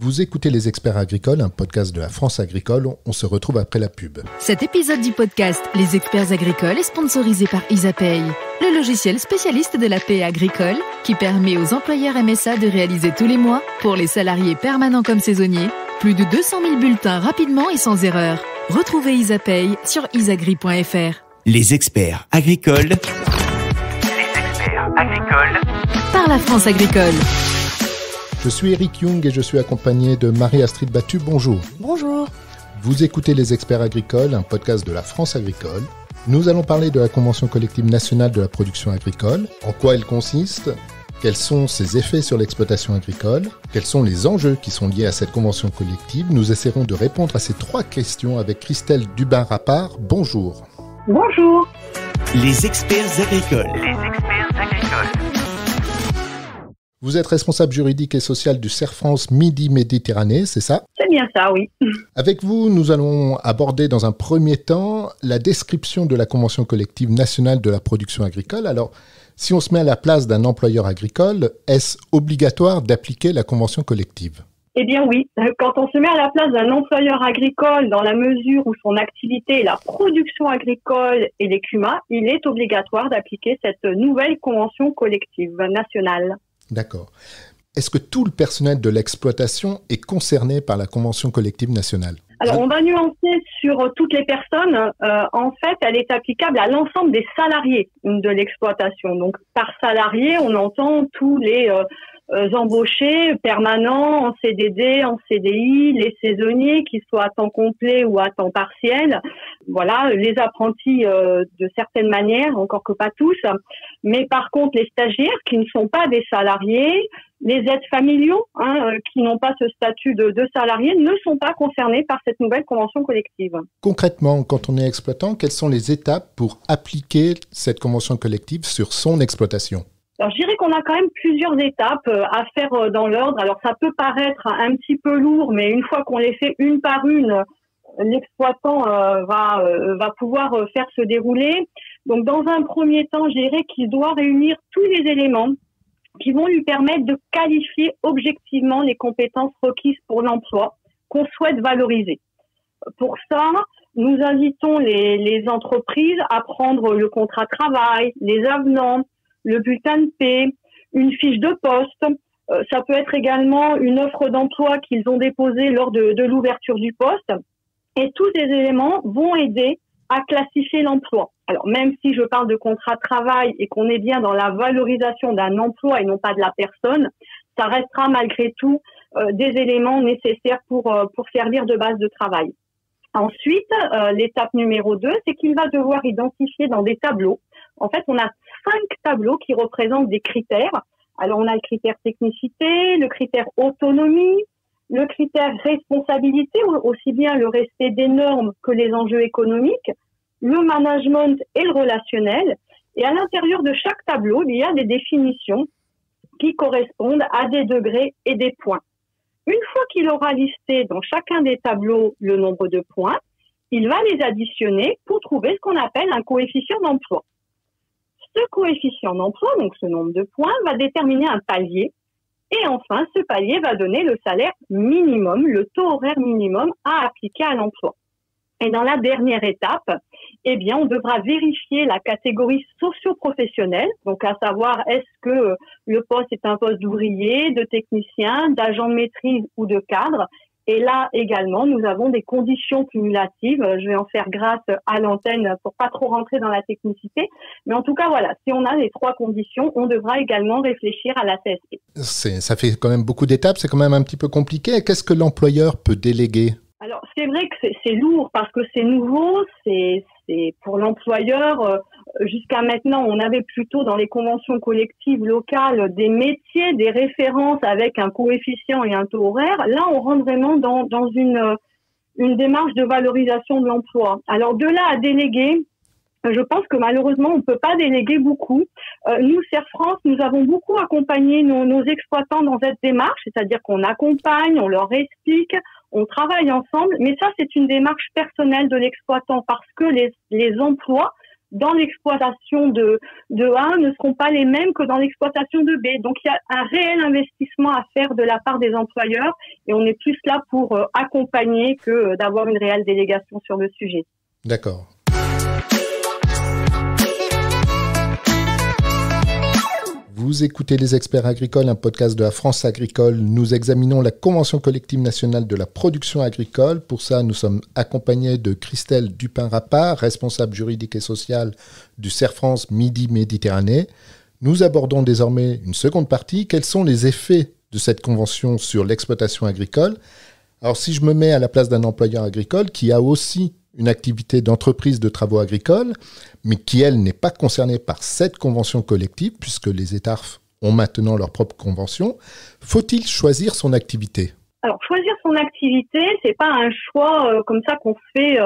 Vous écoutez Les Experts Agricoles, un podcast de la France Agricole. On se retrouve après la pub. Cet épisode du podcast Les Experts Agricoles est sponsorisé par Isapay, le logiciel spécialiste de la paie agricole qui permet aux employeurs MSA de réaliser tous les mois, pour les salariés permanents comme saisonniers, plus de 200 000 bulletins rapidement et sans erreur. Retrouvez Isapay sur isagri.fr. Les Experts Agricoles. Par la France Agricole. Je suis Eric Young et je suis accompagné de Marie-Astrid Battu. Bonjour. Bonjour. Vous écoutez Les Experts Agricoles, un podcast de la France Agricole. Nous allons parler de la Convention collective nationale de la production agricole. En quoi elle consiste ? Quels sont ses effets sur l'exploitation agricole ? Quels sont les enjeux qui sont liés à cette convention collective ? Nous essaierons de répondre à ces trois questions avec Christelle Dubin-Rapard. Bonjour. Bonjour. Les Experts Agricoles. Vous êtes responsable juridique et social du CERF France Midi-Méditerranée, c'est ça ? C'est bien ça, oui. Avec vous, nous allons aborder dans un premier temps la description de la Convention collective nationale de la production agricole. Alors, si on se met à la place d'un employeur agricole, est-ce obligatoire d'appliquer la Convention collective ? Eh bien oui, quand on se met à la place d'un employeur agricole dans la mesure où son activité est la production agricole et l'écumat, il est obligatoire d'appliquer cette nouvelle Convention collective nationale. D'accord. Est-ce que tout le personnel de l'exploitation est concerné par la Convention collective nationale ? Alors, on va nuancer sur toutes les personnes. En fait, elle est applicable à l'ensemble des salariés de l'exploitation. Donc, par salarié, on entend tous les embauchés permanents, en CDD, en CDI, les saisonniers, qu'ils soient à temps complet ou à temps partiel. Voilà, les apprentis de certaines manières, encore que pas tous. Mais par contre, les stagiaires qui ne sont pas des salariés, les aides familiaux qui n'ont pas ce statut de salariés ne sont pas concernés par cette nouvelle convention collective. Concrètement, quand on est exploitant, quelles sont les étapes pour appliquer cette convention collective sur son exploitation ? Alors, je dirais qu'on a quand même plusieurs étapes à faire dans l'ordre. Alors, ça peut paraître un petit peu lourd, mais une fois qu'on les fait une par une, l'exploitant va pouvoir faire se dérouler. Donc, dans un premier temps, je dirais qu'il doit réunir tous les éléments qui vont lui permettre de qualifier objectivement les compétences requises pour l'emploi qu'on souhaite valoriser. Pour ça, nous invitons les entreprises à prendre le contrat de travail, les avenants, le bulletin de paie, une fiche de poste. Ça peut être également une offre d'emploi qu'ils ont déposée lors de l'ouverture du poste. Et tous ces éléments vont aider à classifier l'emploi. Alors, même si je parle de contrat de travail et qu'on est bien dans la valorisation d'un emploi et non pas de la personne, ça restera malgré tout des éléments nécessaires pour servir de base de travail. Ensuite, l'étape numéro 2, c'est qu'il va devoir identifier dans des tableaux. En fait, on a 5 tableaux qui représentent des critères. Alors, on a le critère technicité, le critère autonomie, le critère responsabilité, aussi bien le respect des normes que les enjeux économiques, le management et le relationnel. Et à l'intérieur de chaque tableau, il y a des définitions qui correspondent à des degrés et des points. Une fois qu'il aura listé dans chacun des tableaux le nombre de points, il va les additionner pour trouver ce qu'on appelle un coefficient d'emploi. Ce coefficient d'emploi, donc ce nombre de points, va déterminer un palier. Et enfin, ce palier va donner le salaire minimum, le taux horaire minimum à appliquer à l'emploi. Et dans la dernière étape, eh bien, on devra vérifier la catégorie socio-professionnelle, donc à savoir est-ce que le poste est un poste d'ouvrier, de technicien, d'agent de maîtrise ou de cadre. Et là également, nous avons des conditions cumulatives. Je vais en faire grâce à l'antenne pour pas trop rentrer dans la technicité. Mais en tout cas, voilà, si on a les 3 conditions, on devra également réfléchir à la CSP. Ça fait quand même beaucoup d'étapes, c'est quand même un petit peu compliqué. Qu'est-ce que l'employeur peut déléguer ? Alors, c'est vrai que c'est lourd parce que c'est nouveau, c'est pour l'employeur. Jusqu'à maintenant, on avait plutôt dans les conventions collectives locales des métiers, des références avec un coefficient et un taux horaire. Là, on rentre vraiment dans une démarche de valorisation de l'emploi. Alors, de là à déléguer, je pense que malheureusement, on ne peut pas déléguer beaucoup. Nous, CERF France, nous avons beaucoup accompagné nos exploitants dans cette démarche, c'est-à-dire qu'on accompagne, on leur explique, on travaille ensemble, mais ça, c'est une démarche personnelle de l'exploitant parce que les emplois dans l'exploitation de A ne seront pas les mêmes que dans l'exploitation de B. Donc, il y a un réel investissement à faire de la part des employeurs et on est plus là pour accompagner que d'avoir une réelle délégation sur le sujet. D'accord. Vous écoutez Les Experts Agricoles, un podcast de la France Agricole. Nous examinons la Convention collective nationale de la production agricole. Pour ça, nous sommes accompagnés de Christelle Dupin-Rapard, responsable juridique et sociale du CERFRANS Midi-Méditerranée. Nous abordons désormais une seconde partie. Quels sont les effets de cette convention sur l'exploitation agricole ? Alors, si je me mets à la place d'un employeur agricole qui a aussi une activité d'entreprise de travaux agricoles, mais qui, elle, n'est pas concernée par cette convention collective, puisque les ETARF ont maintenant leur propre convention, faut-il choisir son activité ? Alors, choisir son activité, c'est pas un choix comme ça qu'on fait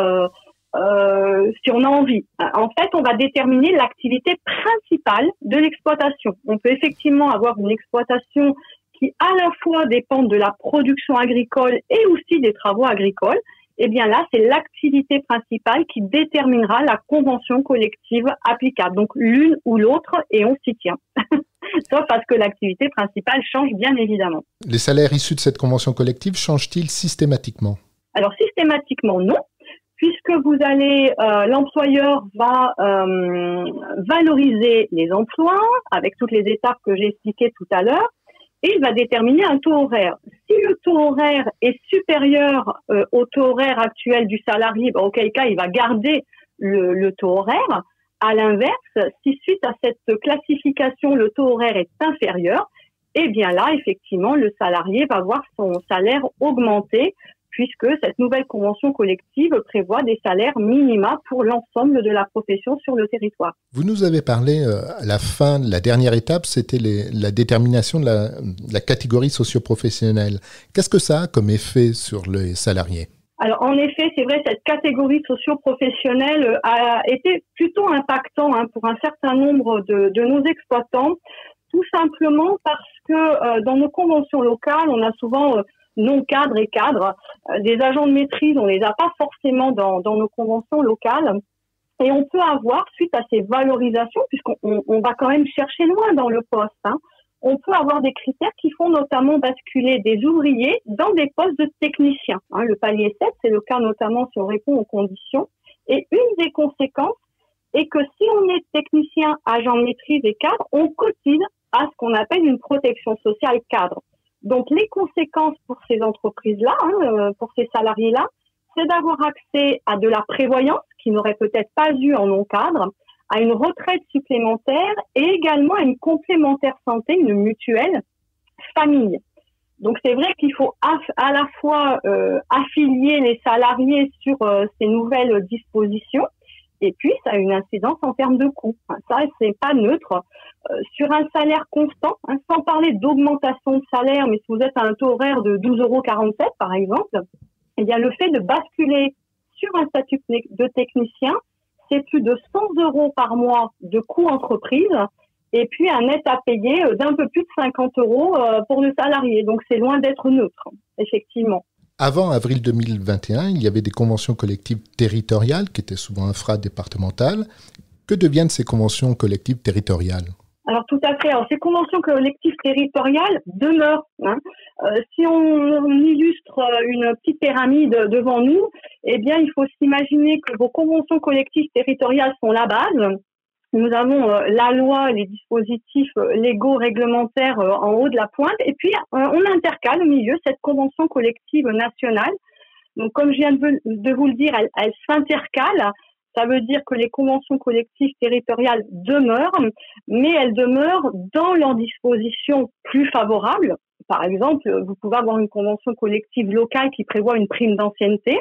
si on a envie. En fait, on va déterminer l'activité principale de l'exploitation. On peut effectivement avoir une exploitation qui, à la fois, dépend de la production agricole et aussi des travaux agricoles. Eh bien là, c'est l'activité principale qui déterminera la convention collective applicable. Donc l'une ou l'autre, et on s'y tient. Sauf parce que l'activité principale change bien évidemment. Les salaires issus de cette convention collective changent-ils systématiquement ? Alors systématiquement non, puisque l'employeur va valoriser les emplois avec toutes les étapes que j'ai expliquées tout à l'heure. Et il va déterminer un taux horaire. Si le taux horaire est supérieur au taux horaire actuel du salarié, auquel cas il va garder le taux horaire. À l'inverse, si suite à cette classification, le taux horaire est inférieur, eh bien là, effectivement, le salarié va voir son salaire augmenter, puisque cette nouvelle convention collective prévoit des salaires minima pour l'ensemble de la profession sur le territoire. Vous nous avez parlé à la fin, la dernière étape, c'était la détermination de la catégorie socio-professionnelle. Qu'est-ce que ça a comme effet sur les salariés ? Alors en effet, c'est vrai, cette catégorie socio-professionnelle a été plutôt impactant pour un certain nombre de nos exploitants, tout simplement parce que dans nos conventions locales, on a souvent non-cadres et cadres. Des agents de maîtrise, on les a pas forcément dans nos conventions locales. Et on peut avoir, suite à ces valorisations, puisqu'on va quand même chercher loin dans le poste, on peut avoir des critères qui font notamment basculer des ouvriers dans des postes de techniciens. Le palier 7, c'est le cas notamment si on répond aux conditions. Et une des conséquences est que si on est technicien, agent de maîtrise et cadre, on cotise à ce qu'on appelle une protection sociale cadre. Donc, les conséquences pour ces entreprises-là, pour ces salariés-là, c'est d'avoir accès à de la prévoyance qu'ils n'auraient peut-être pas eu en non-cadre, à une retraite supplémentaire et également à une complémentaire santé, une mutuelle famille. Donc, c'est vrai qu'il faut à la fois affilier les salariés sur ces nouvelles dispositions et puis ça a une incidence en termes de coûts. Ça, c'est pas neutre. Sur un salaire constant, sans parler d'augmentation de salaire, mais si vous êtes à un taux horaire de 12,47 € par exemple, eh bien le fait de basculer sur un statut de technicien, c'est plus de 100 € par mois de coût entreprise et puis un net à payer d'un peu plus de 50 € pour le salarié. Donc c'est loin d'être neutre, effectivement. Avant avril 2021, il y avait des conventions collectives territoriales qui étaient souvent infradépartementales. Que deviennent ces conventions collectives territoriales ? Alors tout à fait. Alors ces conventions collectives territoriales demeurent. Si on illustre une petite pyramide devant nous, eh bien il faut s'imaginer que vos conventions collectives territoriales sont la base. Nous avons la loi, les dispositifs légaux réglementaires en haut de la pointe, et puis on intercale au milieu cette convention collective nationale. Donc comme je viens de vous le dire, elle s'intercale. Ça veut dire que les conventions collectives territoriales demeurent, mais elles demeurent dans leurs dispositions plus favorables. Par exemple, vous pouvez avoir une convention collective locale qui prévoit une prime d'ancienneté.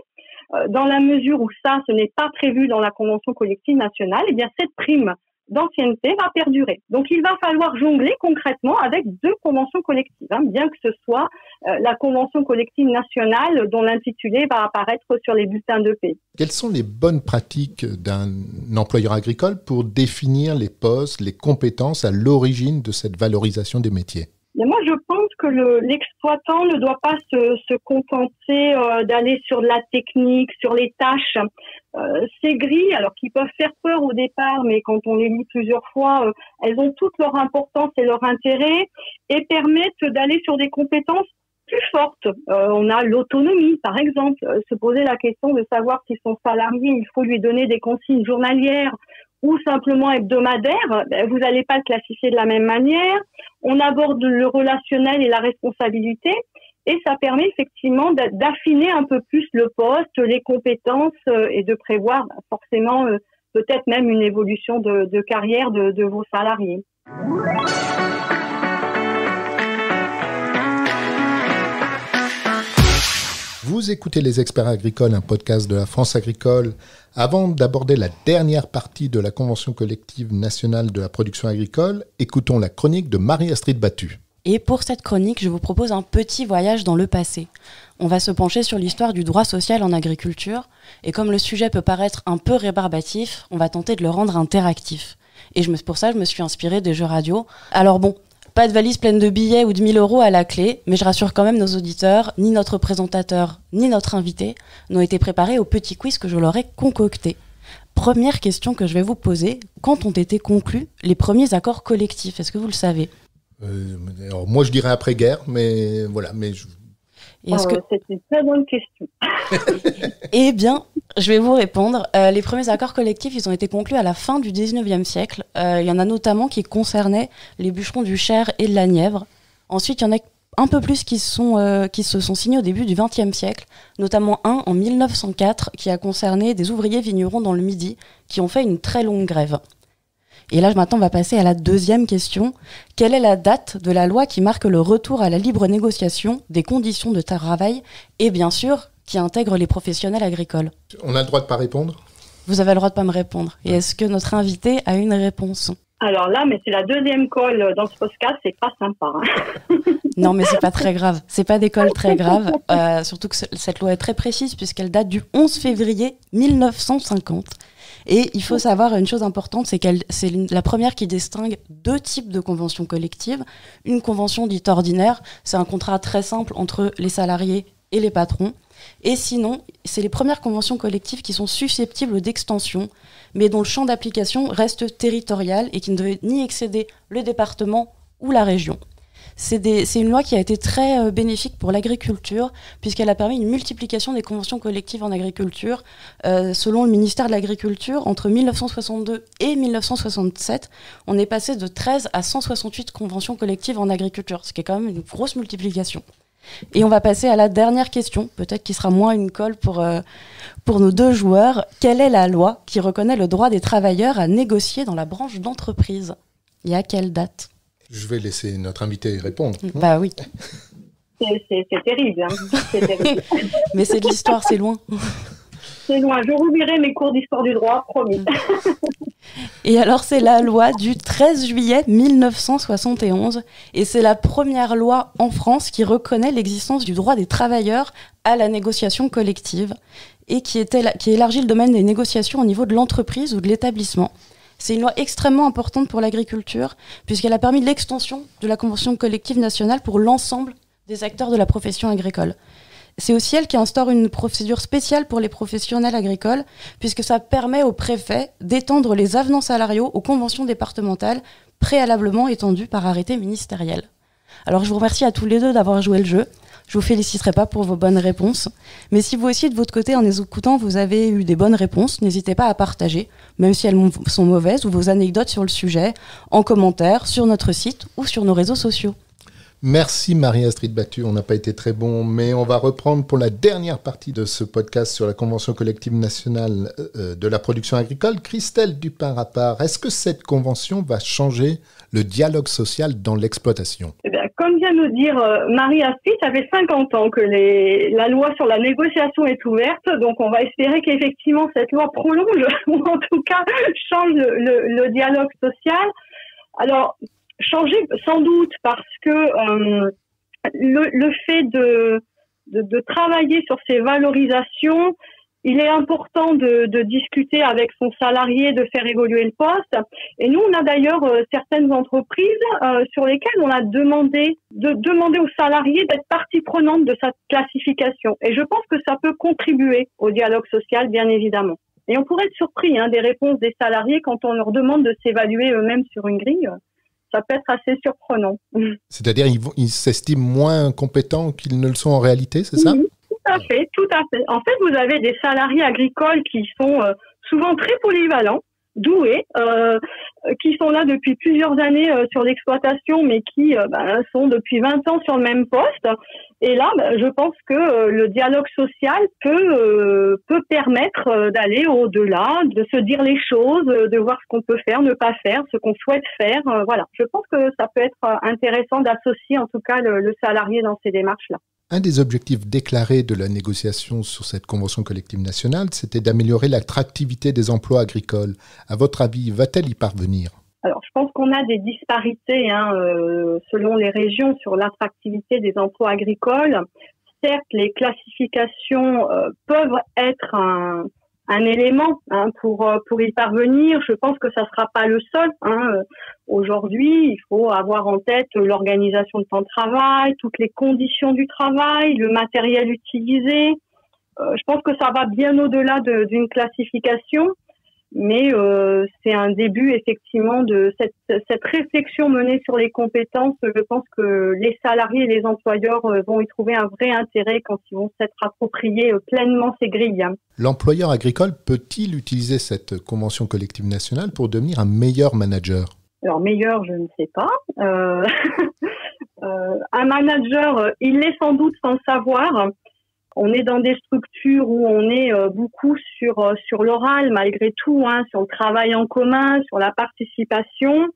Dans la mesure où ça, ce n'est pas prévu dans la convention collective nationale, eh bien cette prime d'ancienneté va perdurer. Donc il va falloir jongler concrètement avec deux conventions collectives, bien que ce soit la convention collective nationale dont l'intitulé va apparaître sur les bulletins de paie. Quelles sont les bonnes pratiques d'un employeur agricole pour définir les postes, les compétences à l'origine de cette valorisation des métiers ? Mais moi, je pense que l'exploitant ne doit pas se contenter d'aller sur de la technique, sur les tâches. Ces grilles, alors qui peuvent faire peur au départ, mais quand on les lit plusieurs fois, elles ont toute leur importance et leur intérêt et permettent d'aller sur des compétences plus fortes. On a l'autonomie, par exemple, se poser la question de savoir si son salarié, il faut lui donner des consignes journalières ou simplement hebdomadaires, vous n'allez pas le classifier de la même manière. On aborde le relationnel et la responsabilité et ça permet effectivement d'affiner un peu plus le poste, les compétences et de prévoir forcément peut-être même une évolution de carrière de vos salariés. Vous écoutez Les Experts Agricoles, un podcast de la France Agricole. Avant d'aborder la dernière partie de la Convention collective nationale de la production agricole, écoutons la chronique de Marie-Astrid Battu. Et pour cette chronique, je vous propose un petit voyage dans le passé. On va se pencher sur l'histoire du droit social en agriculture, et comme le sujet peut paraître un peu rébarbatif, on va tenter de le rendre interactif. Et pour ça, je me suis inspirée des jeux radio. Alors bon, pas de valise pleine de billets ou de 1000 € à la clé, mais je rassure quand même nos auditeurs, ni notre présentateur, ni notre invité n'ont été préparés au petit quiz que je leur ai concocté. Première question que je vais vous poser, quand ont été conclus les premiers accords collectifs? Est-ce que vous le savez? Alors moi je dirais après-guerre, mais voilà. C'est une très bonne question. Eh bien, je vais vous répondre. Les premiers accords collectifs, ils ont été conclus à la fin du 19e siècle. Il y en a notamment qui concernaient les bûcherons du Cher et de la Nièvre. Ensuite, il y en a un peu plus qui se sont signés au début du 20e siècle, notamment un en 1904 qui a concerné des ouvriers vignerons dans le Midi qui ont fait une très longue grève. Et là, maintenant, on va passer à la deuxième question. Quelle est la date de la loi qui marque le retour à la libre négociation des conditions de travail et, bien sûr, qui intègre les professionnels agricoles? On a le droit de ne pas répondre? Vous avez le droit de ne pas me répondre. Et est-ce que notre invité a une réponse? Alors là, mais c'est la deuxième colle dans ce podcast, c'est pas sympa. Hein. Non, mais c'est pas très grave. C'est pas des colles très graves. Surtout que cette loi est très précise puisqu'elle date du 11 février 1950. Et il faut savoir une chose importante, c'est c'est la première qui distingue deux types de conventions collectives. Une convention dite ordinaire, c'est un contrat très simple entre les salariés et les patrons. Et sinon, c'est les premières conventions collectives qui sont susceptibles d'extension, mais dont le champ d'application reste territorial et qui ne devait ni excéder le département ou la région. C'est une loi qui a été très bénéfique pour l'agriculture, puisqu'elle a permis une multiplication des conventions collectives en agriculture. Selon le ministère de l'Agriculture, entre 1962 et 1967, on est passé de 13 à 168 conventions collectives en agriculture, ce qui est quand même une grosse multiplication. Et on va passer à la dernière question, peut-être qui sera moins une colle pour nos deux joueurs. Quelle est la loi qui reconnaît le droit des travailleurs à négocier dans la branche d'entreprise? Et à quelle date? Je vais laisser notre invité répondre. Bah oui. C'est terrible. Hein. C'est terrible. Mais c'est de l'histoire, c'est loin. C'est loin. Je rouvrirai mes cours d'histoire du droit, promis. Et alors, c'est la loi du 13 juillet 1971. Et c'est la première loi en France qui reconnaît l'existence du droit des travailleurs à la négociation collective et qui élargit le domaine des négociations au niveau de l'entreprise ou de l'établissement. C'est une loi extrêmement importante pour l'agriculture, puisqu'elle a permis l'extension de la Convention collective nationale pour l'ensemble des acteurs de la profession agricole. C'est aussi elle qui instaure une procédure spéciale pour les professionnels agricoles, puisque ça permet au préfet d'étendre les avenants salariaux aux conventions départementales préalablement étendues par arrêté ministériel. Alors je vous remercie à tous les deux d'avoir joué le jeu. Je vous féliciterai pas pour vos bonnes réponses. Mais si vous aussi, de votre côté, en les écoutant, vous avez eu des bonnes réponses, n'hésitez pas à partager, même si elles sont mauvaises, ou vos anecdotes sur le sujet, en commentaire, sur notre site ou sur nos réseaux sociaux. Merci Marie-Astrid Battu, on n'a pas été très bon, mais on va reprendre pour la dernière partie de ce podcast sur la Convention collective nationale de la production agricole. Christelle Dupin-Rapart, est-ce que cette convention va changer le dialogue social dans l'exploitation? Eh bien, comme vient de nous dire Marie-Astrid, ça fait 50 ans que la loi sur la négociation est ouverte, donc on va espérer qu'effectivement cette loi prolonge, ou en tout cas change le dialogue social. Alors, changer sans doute parce que le fait de travailler sur ces valorisations, il est important de discuter avec son salarié, de faire évoluer le poste. Et nous, on a d'ailleurs certaines entreprises sur lesquelles on a demandé aux salariés d'être partie prenante de sa classification. Et je pense que ça peut contribuer au dialogue social, bien évidemment. Et on pourrait être surpris des réponses des salariés quand on leur demande de s'évaluer eux-mêmes sur une grille. Ça peut être assez surprenant. C'est-à-dire ils s'estiment moins compétents qu'ils ne le sont en réalité, c'est ça ? Tout à fait, tout à fait. En fait, vous avez des salariés agricoles qui sont souvent très polyvalents, doués, qui sont là depuis plusieurs années sur l'exploitation, mais qui sont depuis 20 ans sur le même poste. Et là, je pense que le dialogue social peut permettre d'aller au-delà, de se dire les choses, de voir ce qu'on peut faire, ne pas faire, ce qu'on souhaite faire. Voilà, je pense que ça peut être intéressant d'associer en tout cas le salarié dans ces démarches-là. Un des objectifs déclarés de la négociation sur cette convention collective nationale, c'était d'améliorer l'attractivité des emplois agricoles. À votre avis, va-t-elle y parvenir ? Alors, je pense qu'on a des disparités selon les régions sur l'attractivité des emplois agricoles. Certes, les classifications peuvent être un élément pour y parvenir. Je pense que ça sera pas le seul. Aujourd'hui, il faut avoir en tête l'organisation de temps de travail, toutes les conditions du travail, le matériel utilisé. Je pense que ça va bien au-delà d'une classification, mais c'est un début effectivement de cette réflexion menée sur les compétences. Je pense que les salariés et les employeurs vont y trouver un vrai intérêt quand ils vont s'être appropriés pleinement ces grilles. L'employeur agricole peut-il utiliser cette convention collective nationale pour devenir un meilleur manager ? Alors meilleur, je ne sais pas. Un manager, il l'est sans doute sans le savoir. On est dans des structures où on est beaucoup sur l'oral, malgré tout, sur le travail en commun, sur la participation.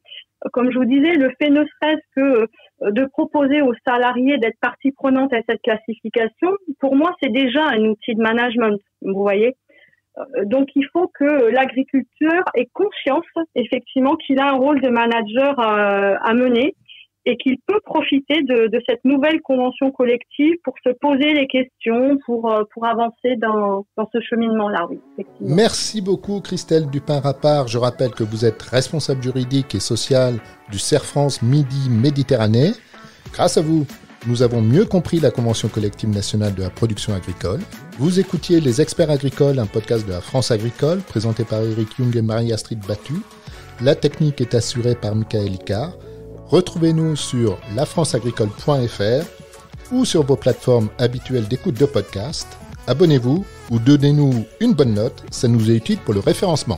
Comme je vous disais, le fait ne serait-ce que de proposer aux salariés d'être partie prenante à cette classification, pour moi, c'est déjà un outil de management, vous voyez. Donc, il faut que l'agriculteur ait conscience, effectivement, qu'il a un rôle de manager à mener et qu'il peut profiter de cette nouvelle convention collective pour se poser les questions, pour avancer dans ce cheminement-là. Oui, effectivement. Merci beaucoup, Christelle Dupin-Rapard. Je rappelle que vous êtes responsable juridique et sociale du CERF France Midi-Méditerranée. Grâce à vous, nous avons mieux compris la convention collective nationale de la production agricole. Vous écoutiez Les Experts agricoles, un podcast de la France agricole, présenté par Eric Young et Marie-Astrid Battu. La technique est assurée par Michael Icard. Retrouvez-nous sur lafranceagricole.fr ou sur vos plateformes habituelles d'écoute de podcasts. Abonnez-vous ou donnez-nous une bonne note, ça nous est utile pour le référencement.